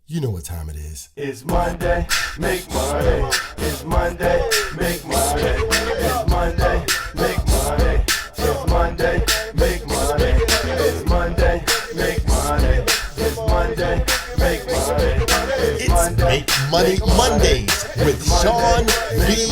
You know what time it is. It's Monday, make money. It's Monday, make money. It's Monday, make money. It's Monday, make money. It's Monday, make money. It's Monday, make money. It's Make Money Mondays with Sean V.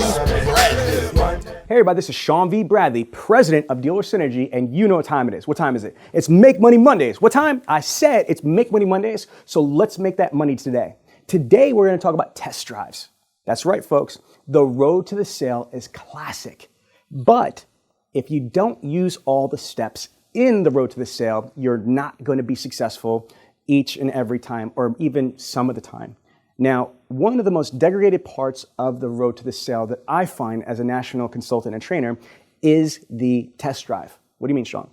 Bradley. Hey everybody, this is Sean V. Bradley, president of Dealer Synergy, and you know what time it is. What time is it? It's Make Money Mondays. What time? I said it's Make Money Mondays, so let's make that money today. Today we're going to talk about test drives. That's right, folks. The road to the sale is classic. But if you don't use all the steps in the road to the sale, you're not going to be successful each and every time, or even some of the time. Now, one of the most degraded parts of the road to the sale that I find as a national consultant and trainer is the test drive. What do you mean, Sean?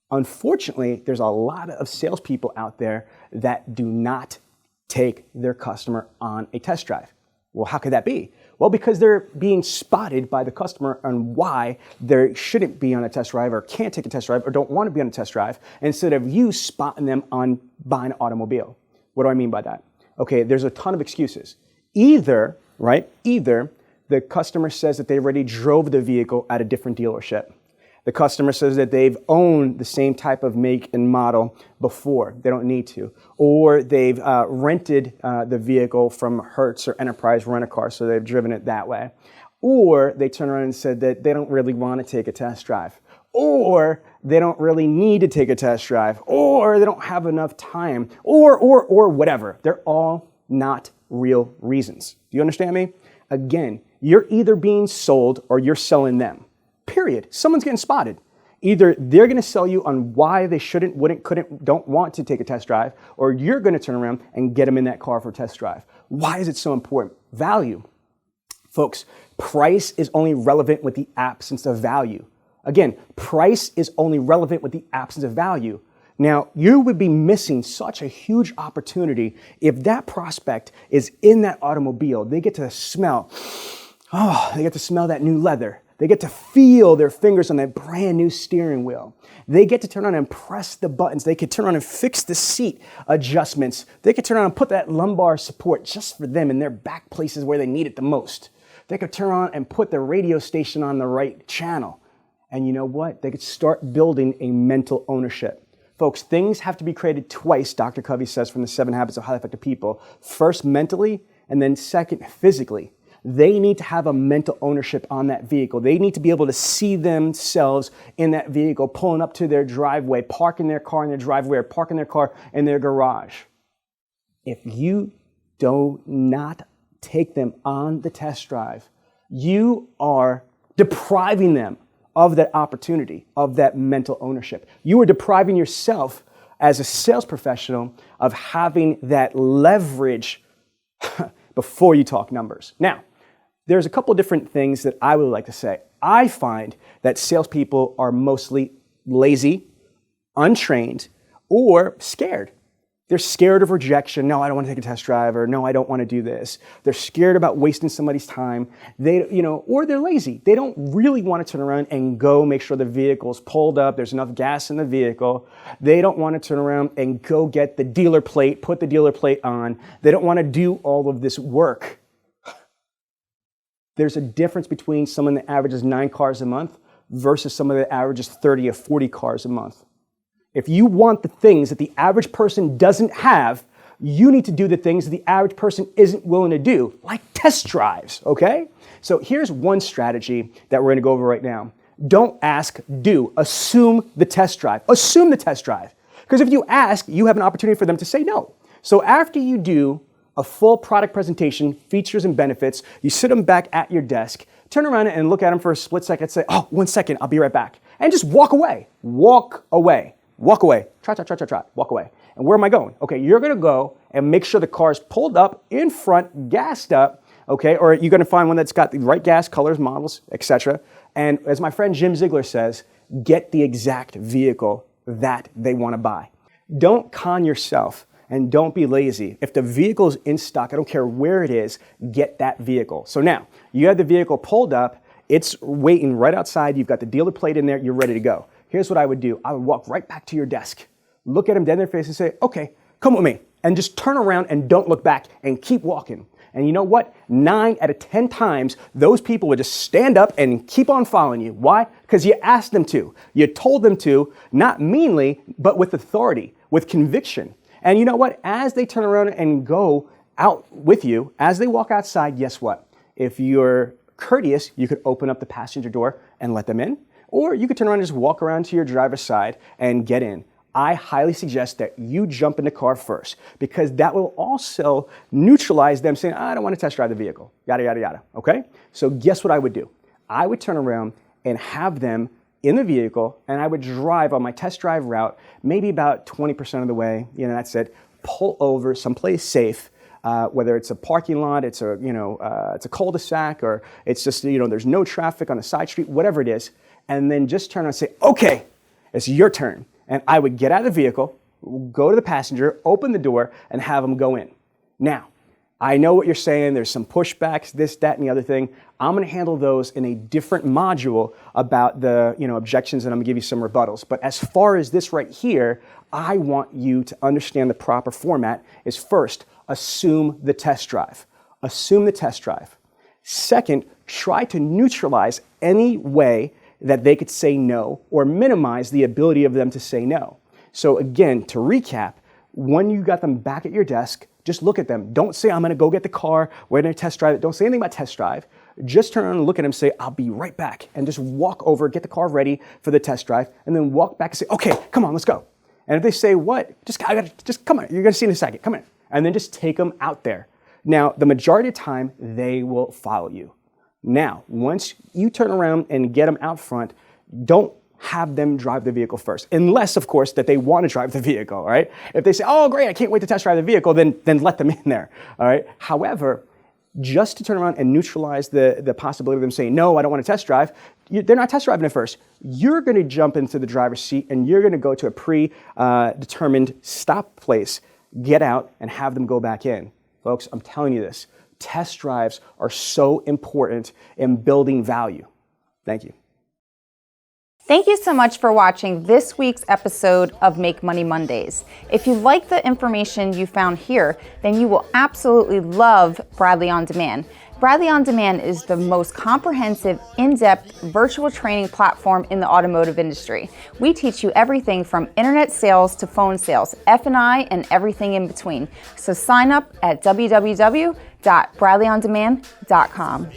Unfortunately, there's a lot of salespeople out there that do not take their customer on a test drive. Well, how could that be? Well, because they're being spotted by the customer on why they shouldn't be on a test drive or can't take a test drive or don't want to be on a test drive instead of you spotting them on buying an automobile. What do I mean by that? Okay, there's a ton of excuses. Either the customer says that they already drove the vehicle at a different dealership. The customer says that they've owned the same type of make and model before. They don't need to. Or they've rented the vehicle from Hertz or Enterprise Rent-A-Car, so they've driven it that way. Or they turn around and said that they don't really want to take a test drive. Or they don't really need to take a test drive. Or they don't have enough time. Or whatever. They're all not real reasons. Do you understand me? Again, you're either being sold or you're selling them. Period. Someone's getting spotted. Either they're going to sell you on why they shouldn't, wouldn't, couldn't, don't want to take a test drive, or you're going to turn around and get them in that car for a test drive. Why is it so important? Value. Folks, price is only relevant with the absence of value. Again, price is only relevant with the absence of value. Now, you would be missing such a huge opportunity if that prospect is in that automobile. They get to smell that new leather. They get to feel their fingers on that brand new steering wheel. They get to turn on and press the buttons. They could turn on and fix the seat adjustments. They could turn on and put that lumbar support just for them in their back places where they need it the most. They could turn on and put the radio station on the right channel. And you know what? They could start building a mental ownership. Folks, things have to be created twice, Dr. Covey says from the 7 Habits of Highly Effective People. First, mentally, and then second, physically. They need to have a mental ownership on that vehicle. They need to be able to see themselves in that vehicle, pulling up to their driveway, parking their car in their driveway, or parking their car in their garage. If you do not take them on the test drive, you are depriving them of that opportunity, of that mental ownership. You are depriving yourself as a sales professional of having that leverage before you talk numbers. Now, there's a couple different things that I would like to say. I find that salespeople are mostly lazy, untrained, or scared. They're scared of rejection. No, I don't want to take a test drive, or no, I don't want to do this. They're scared about wasting somebody's time. Or they're lazy. They don't really want to turn around and go make sure the vehicle's pulled up, there's enough gas in the vehicle. They don't want to turn around and go get the dealer plate, put the dealer plate on. They don't want to do all of this work. There's a difference between someone that averages 9 cars a month versus someone that averages 30 or 40 cars a month. If you want the things that the average person doesn't have, you need to do the things that the average person isn't willing to do, like test drives, okay? So here's one strategy that we're going to go over right now. Don't ask, do. Assume the test drive. Assume the test drive. Because if you ask, you have an opportunity for them to say no. So after you do a full product presentation, features and benefits, you sit them back at your desk, turn around and look at them for a split second and say, oh, 1 second, I'll be right back. And just walk away. Walk away. Walk away. Try. Walk away. And where am I going? Okay, you're going to go and make sure the car's pulled up, in front, gassed up, okay? Or you're going to find one that's got the right gas, colors, models, etc. And as my friend Jim Ziegler says, get the exact vehicle that they want to buy. Don't con yourself and don't be lazy. If the vehicle is in stock, I don't care where it is, get that vehicle. So now, you have the vehicle pulled up, it's waiting right outside, you've got the dealer plate in there, you're ready to go. Here's what I would do. I would walk right back to your desk, look at them dead in their face and say, okay, come with me. and just turn around and don't look back and keep walking. And you know what? 9 out of 10 times, those people would just stand up and keep on following you. Why? Because you asked them to. You told them to, not meanly, but with authority, with conviction. And you know what? As they turn around and go out with you, as they walk outside, guess what? If you're courteous, you could open up the passenger door and let them in. Or you could turn around and just walk around to your driver's side and get in. I highly suggest that you jump in the car first, because that will also neutralize them saying, I don't want to test drive the vehicle, yada, yada, yada, okay? So guess what I would do? I would turn around and have them in the vehicle, and I would drive on my test drive route, maybe about 20% of the way, that's it, pull over someplace safe, whether it's a parking lot, it's a cul-de-sac, or it's just, there's no traffic on a side street, whatever it is, and then just turn around and say, okay, it's your turn. And I would get out of the vehicle, go to the passenger, open the door, and have them go in. Now, I know what you're saying. There's some pushbacks, this, that, and the other thing. I'm going to handle those in a different module about the objections, and I'm going to give you some rebuttals. But as far as this right here, I want you to understand the proper format is first, assume the test drive. Assume the test drive. Second, try to neutralize any way that they could say no or minimize the ability of them to say no. So again, to recap, when you got them back at your desk, just look at them. Don't say, I'm gonna go get the car, we're gonna test drive it. Don't say anything about test drive. Just turn around and look at them and say, I'll be right back. And just walk over, get the car ready for the test drive, and then walk back and say, okay, come on, let's go. And if they say, what? Just come on, you're gonna see in a second, come in. And then just take them out there. Now, the majority of the time, they will follow you. Now, once you turn around and get them out front, don't have them drive the vehicle first. Unless, of course, that they want to drive the vehicle, all right? If they say, oh, great, I can't wait to test drive the vehicle, then let them in there, all right? However, just to turn around and neutralize the possibility of them saying, no, I don't want to test drive, they're not test driving it first. You're going to jump into the driver's seat and you're going to go to a predetermined stop place, get out, and have them go back in. Folks, I'm telling you this. Test drives are so important in building value. Thank you. Thank you so much for watching this week's episode of Make Money Mondays. If you like the information you found here, then you will absolutely love Bradley On Demand. Bradley On Demand is the most comprehensive, in-depth virtual training platform in the automotive industry. We teach you everything from internet sales to phone sales, F&I, and everything in between. So sign up at www.bradleyondemand.com.